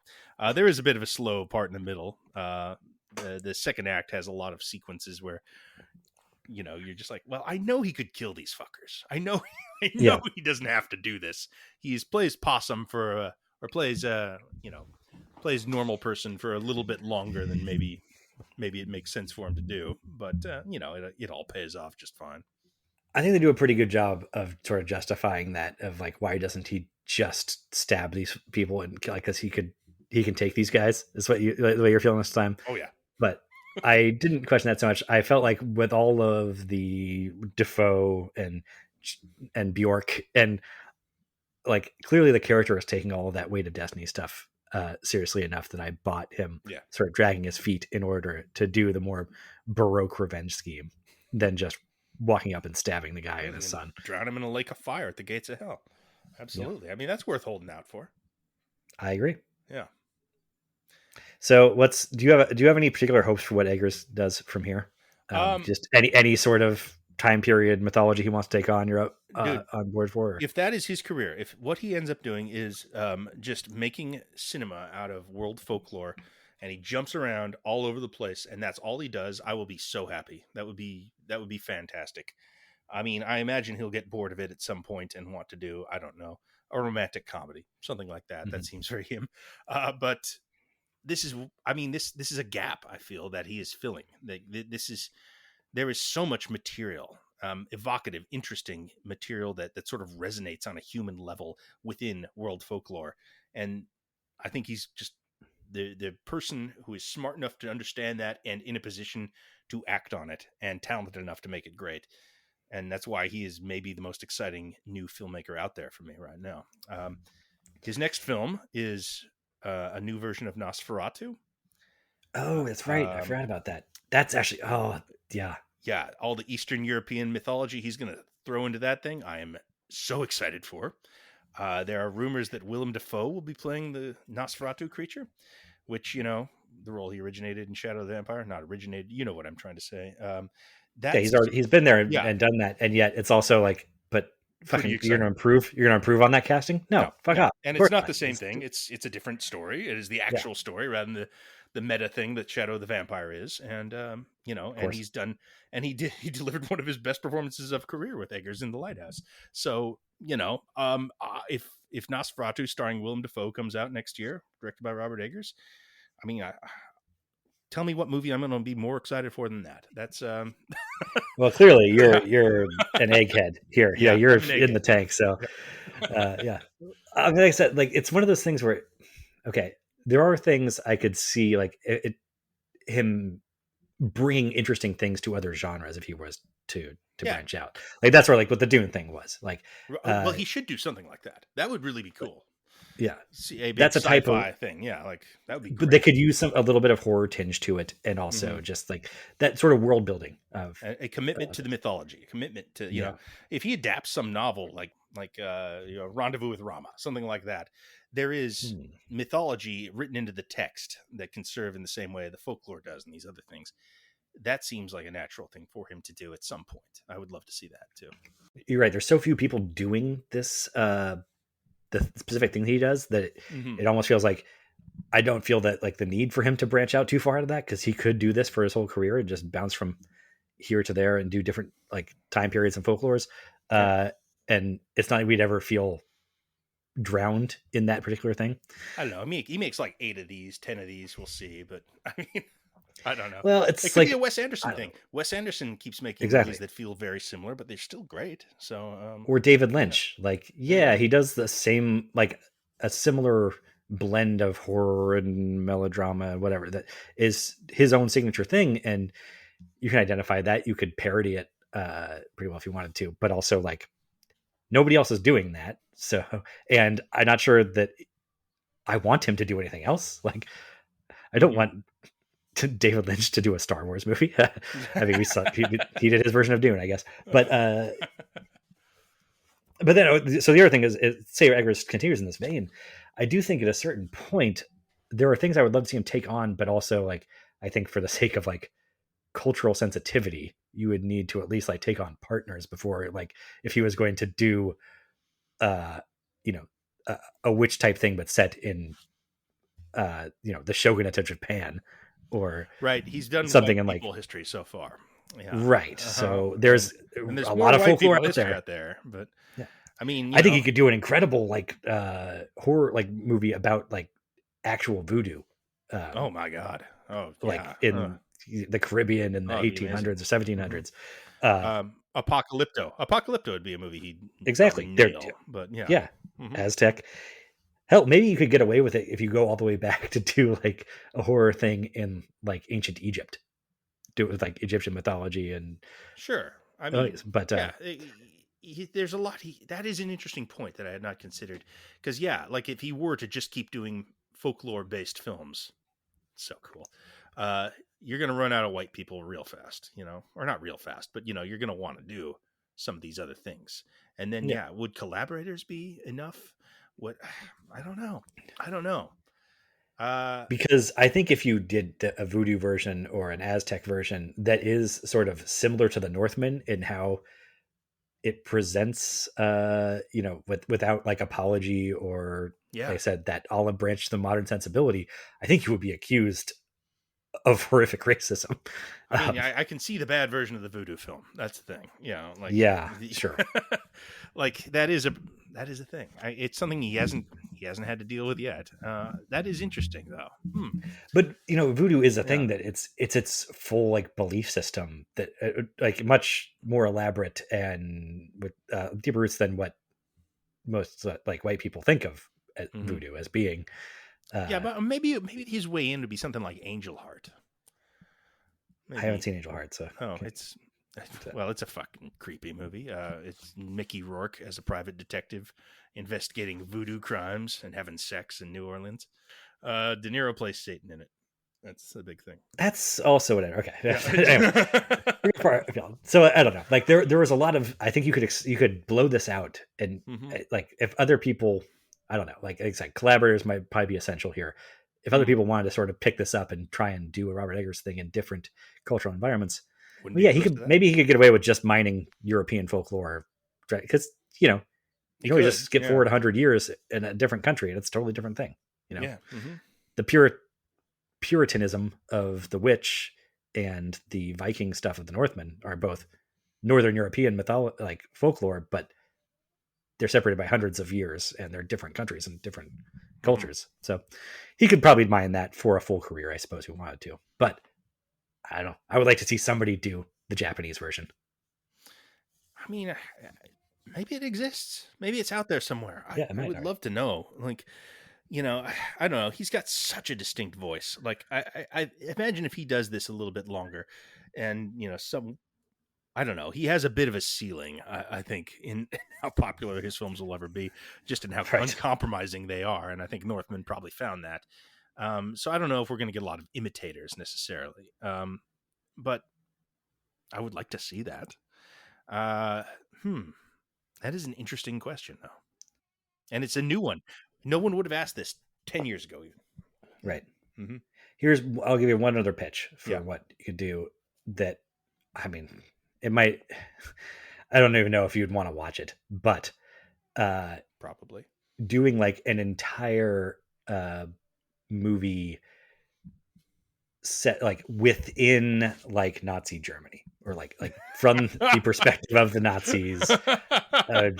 There is a bit of a slow part in the middle. The second act has a lot of sequences where you're just like, well, I know he could kill these fuckers. I know, I know yeah. he doesn't have to do this. He's plays possum or plays plays normal person for a little bit longer than maybe it makes sense for him to do. But it all pays off just fine. I think they do a pretty good job of sort of justifying that of like why doesn't he just stab these people and like because he can take these guys is what you the way you're feeling this time. Oh yeah. But I didn't question that so much. I felt like with all of the Defoe and Bjork and like clearly the character is taking all of that weight of destiny stuff seriously enough that I bought him Yeah. sort of dragging his feet in order to do the more baroque revenge scheme than just walking up and stabbing the guy Yeah, and you his can son. drown him in a lake of fire at the gates of hell. Yeah, Absolutely. I mean, that's worth holding out for. I agree. Yeah. So, do you have any particular hopes for what Eggers does from here? Um, Just any sort of time period mythology he wants to take on, you're up, dude, on board for? Or? if that is his career, if what he ends up doing is just making cinema out of world folklore, and he jumps around all over the place, and that's all he does, I will be so happy. That would be fantastic. I mean, I imagine he'll get bored of it at some point and want to do, I don't know, a romantic comedy, something like that. That Mhm. seems very him. But this is, I mean, this is a gap I feel that he is filling. This is there is so much material evocative, interesting material that sort of resonates on a human level within world folklore. And I think he's just the person who is smart enough to understand that and in a position to act on it and talented enough to make it great. And that's why he is maybe the most exciting new filmmaker out there for me right now. His next film is a new version of Nosferatu. Oh, that's right. I Um, forgot about that. That's actually, oh, yeah. yeah, all the Eastern European mythology he's going to throw into that thing. I am so excited for. There are rumors that Willem Dafoe will be playing the Nosferatu creature, which, the role he originated in Shadow of the Vampire, not originated, you know what I'm trying to say. Yeah, That's, he's been there yeah, and done that. And yet it's also like, but pretty fucking, exciting. you're going to improve on that casting? No, No, fuck no, off. and Of it's course not not. the same thing. It's a different story. It is the Yeah, actual story rather than the meta thing that Shadow of the Vampire is. And of and course. he's done, and he delivered one of his best performances of career with Eggers in the Lighthouse. So if Nosferatu starring Willem Dafoe comes out next year, directed by Robert Eggers, I mean, tell me what movie I'm going to be more excited for than that. That's Well, clearly yeah, you're an egghead here. Yeah, yeah, you're I'm an in the egghead. tank. So, yeah. I mean, like I said, like it's one of those things where, okay, there are things I could see, like him bringing interesting things to other genres if he was to Yeah. branch out. Like that's where like what the Dune thing was. Like, Well, uh, he should do something like that. That would really be cool. yeah, See a big that's a type of. sci-fi thing. Yeah, like that would be But they great. could use a little bit of horror tinge to it, and Hmm. also just like that sort of world building A commitment of to the it. mythology, a commitment to Yeah. if he adapts some novel like Rendezvous with Rama, something like that, there is Hmm. mythology written into the text that can serve in the same way the folklore does and these other things. That seems like a natural thing for him to do at some point. I would love to see that too. You're right. There's so few people doing this, the specific thing he does that Hmm. it almost feels like I don't feel that like the need for him to branch out too far out of that because he could do this for his whole career and just bounce from here to there and do different like time periods and folklores. Yeah, Uh, and it's not like we'd ever feel drowned in that particular thing. I don't know. He makes like 8 of these, 10 of these. We'll see, but I mean, I don't know. Well, It it's could be a like Wes I Anderson don't thing. know Wes Anderson keeps making movies exactly. that feel very similar, but they're still great. So, Or David yeah, Lynch. Like, there you yeah, go. he does the same like a similar blend of horror and melodrama and whatever that is his own signature thing, and you can identify that. You could parody it pretty well if you wanted to, but also like nobody else is doing that. So, and I'm not sure that I want him to do anything else. Like, I don't Hmm. want David Lynch to do a Star Wars movie. I mean, we saw he did his version of Dune, I guess. But then, so the other thing is say Eggers continues in this vein. I do think at a certain point there are things I would love to see him take on, but also like I think for the sake of like cultural sensitivity, you would need to at least like take on partners before like if he was going to do uh you know a witch type thing but set in the shogunate of Japan or Right. He's done something white in like people history so far. Yeah. right. Uh-huh. So And there's there's a more lot of white folklore people out history there. out there, but Yeah. I mean, I think he could do an incredible like horror like movie about like actual voodoo, oh um, my god. Oh like yeah. in the Caribbean in the Oh, it'd be amazing. 1800s or Hmm. 1700s. Uh, Apocalypto. Apocalypto would be a movie he'd probably exactly. There, nail, but yeah. yeah, Hmm. Aztec. Hell, maybe you could get away with it if you go all the way back to do like a horror thing in like ancient Egypt. Do it with like Egyptian mythology and Sure. I mean, but yeah, there's a lot. That is an interesting point that I had not considered. Because, yeah, like if he were to just keep doing folklore based films, so cool. Uh, you're going to run out of white people real fast, or not real fast, but, you're going to want to do some of these other things. And then, yeah, yeah, would collaborators be enough? What? I don't know. I don't know. Uh, because I think if you did a voodoo version or an Aztec version that is sort of similar to the Northman in how it presents without like apology or like yeah. I said that olive branch to the modern sensibility, I think you would be accused of horrific racism. I mean, um, I can see the bad version of the voodoo film. That's the thing. yeah, The, sure. like that is that is a thing. It's something he hasn't had to deal with yet. That is interesting, though. But voodoo is a Yeah. thing that it's its full like belief system that like much more elaborate and with deeper roots than what most like white people think of Hmm. voodoo as being. Yeah, uh but maybe his way in to be something like Angel Heart. I haven't Maybe. seen Angel Heart, so Oh, okay. it's well, it's a fucking creepy movie. It's Mickey Rourke as a private detective investigating voodoo crimes and having sex in New Orleans. De Niro plays Satan in it. That's the big thing. That's also whatever. Okay. Anyway, Yeah. so I don't know. Like there was a lot of. I think you could blow this out, and Hmm. like if other people, I don't know. Like it's like collaborators might probably be essential here. If other Hmm. people wanted to sort of pick this up and try and do a Robert Eggers thing in different cultural environments, Wouldn't well, be yeah, he opposed to could that. maybe he could get away with just mining European folklore, because He you can always could. just skip Yeah. forward 100 years in a different country, and it's a totally different thing. You know, Yeah. Hmm. the Puritanism of the witch and the Viking stuff of the Northmen are both Northern European like folklore, but they're separated by hundreds of years and they're different countries and different Hmm. cultures. So he could probably mine that for a full career, I suppose, if he wanted to. But I don't know. I would like to see somebody do the Japanese version. I mean, maybe it exists. Maybe it's out there somewhere. I, Yeah, it I might. would All right. love to know. Like, I don't know. He's got such a distinct voice. Like, I imagine if he does this a little bit longer, and I don't know. He has a bit of a ceiling, I think, in how popular his films will ever be, just in how Right. uncompromising they are. And I think Northman probably found that. So I don't know if we're going to get a lot of imitators necessarily, but I would like to see that. Uh, hmm, that is an interesting question, though, and it's a new one. No one would have asked this 10 years ago, even. Right. Hmm. I'll give you one other pitch Yeah, for what you could do that, I mean, it might, I don't even know if you'd want to watch it, but uh, probably. doing like an entire uh, movie set like within like Nazi Germany, or like from the perspective of the Nazis,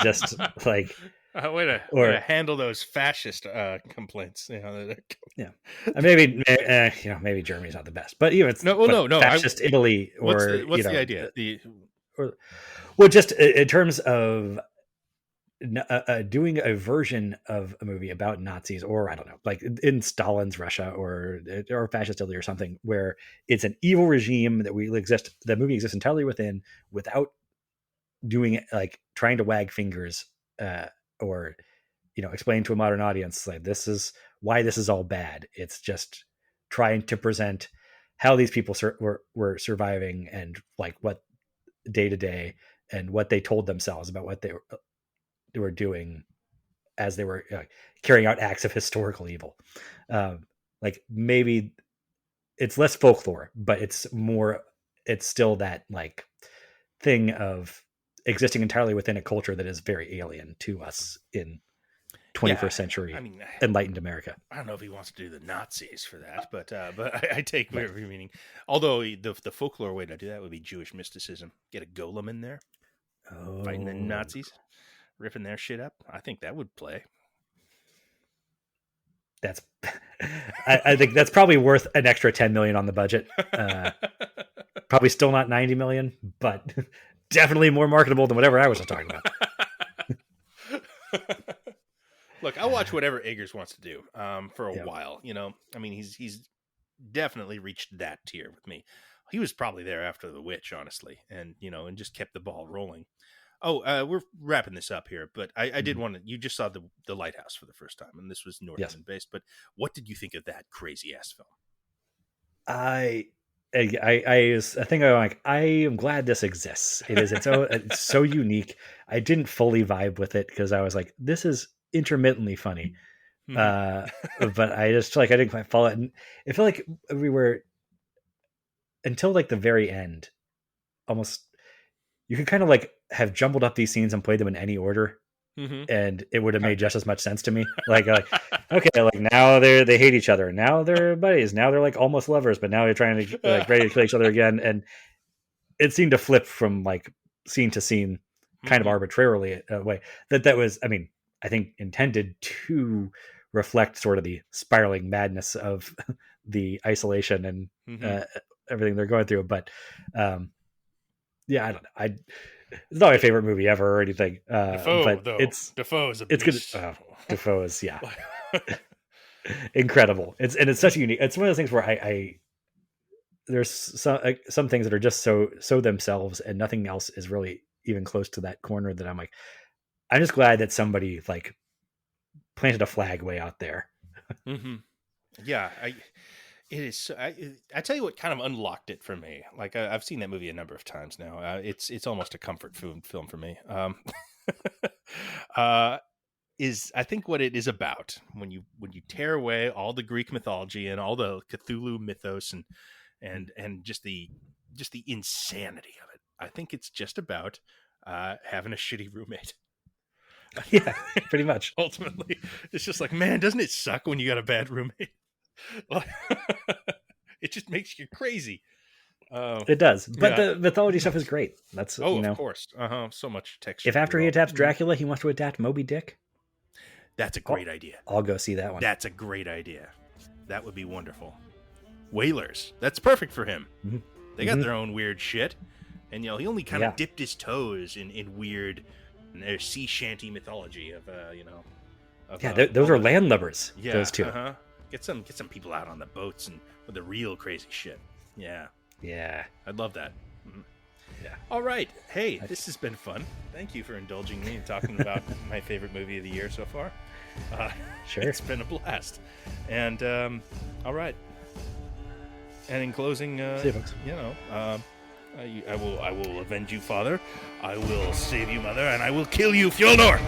just like, Way to or handle those fascist complaints. yeah, maybe Germany's not the best, but even it's No, well, but no. fascist Italy, What's or what's the idea? The or well, just in terms of doing a version of a movie about Nazis, or I don't know, like in Stalin's Russia, or fascist Italy or something, where it's an evil regime that the movie exists entirely within, without doing it, like trying to wag fingers, or explain to a modern audience like this is why this is all bad. It's just trying to present how these people were surviving, and like what day to day, and what they told themselves about what they were doing as they were carrying out acts of historical evil. Um, like maybe it's less folklore, but it's more. It's still that like thing of existing entirely within a culture that is very alien to us in yeah, 21st I century mean, enlightened America. I don't know if he wants to do the Nazis for that, but I take Right. whatever you're meaning. Although the folklore way to do that would be Jewish mysticism. Get a golem in there fighting the Oh, Nazis, ripping their shit up. I think that would play. that's. I think that's probably worth an extra 10 million on the budget. Probably still not 90 million, but definitely more marketable than whatever I was talking about. Look, I'll watch whatever Eggers wants to do for a Yeah. while. I mean, he's definitely reached that tier with me. He was probably there after The Witch, honestly, and just kept the ball rolling. Oh, we're wrapping this up here, but I did Mhm. want to. You just saw the Lighthouse for the first time, and this was Yes. Northman based. But what did you think of that crazy ass film? I I think I'm like, I am glad this exists. It's so unique. I didn't fully vibe with it because I was like, this is intermittently funny. Hmm. Uh but I just feel like I didn't quite follow it. And I feel like we were, until like the very end, almost, you could kind of like have jumbled up these scenes and played them in any order, Hmm. and it would have I made agree. just as much sense to me. Like okay, like now they hate each other. Now they're buddies. Now they're like almost lovers, but now they're trying to like ready to kill each other again. And it seemed to flip from like scene to scene kind of Hmm. arbitrarily away. That was, I mean, I think intended to reflect sort of the spiraling madness of the isolation and Mm-hmm. uh, everything they're going through. But yeah, I don't know. It's not my favorite movie ever or anything, Defoe, but though. Defoe is a it's good. beast. Defoe is, yeah, incredible. It's such a unique. It's one of those things where I there's some things that are just so themselves, and nothing else is really even close to that corner. That I'm just glad that somebody like planted a flag way out there. Mm-hmm. Yeah, it is. I tell you what kind of unlocked it for me. Like I've seen that movie a number of times now. It's almost a comfort food film for me. Uh, is I think what it is about when you tear away all the Greek mythology and all the Cthulhu mythos and just the insanity of it. I think it's just about having a shitty roommate. Yeah, pretty much. Ultimately, it's just like, man, doesn't it suck when you got a bad roommate? It just makes you crazy. It does, but Yeah. the mythology stuff is great. That's Oh, of course. So much if texture after he throughout. adapts Dracula, he wants to adapt Moby Dick, That's a great idea. I'll go see that one. That's a great idea. That would be wonderful. Whalers. That's perfect for him. Mm-hmm. They got their own weird shit, and he only kind of Yeah. dipped his toes in weird sea shanty mythology of Those are landlubbers. Yeah, those two. Get some people out on the boats and with the real crazy shit. Yeah, I'd love that. Mm-hmm. Yeah. All right. Hey, this has been fun. Thank you for indulging me and talking about my favorite movie of the year so far. Sure. It's been a blast. And all right. And in closing, See you, folks. I will avenge you, Father. I will save you, Mother, and I will kill you, Fjolnor.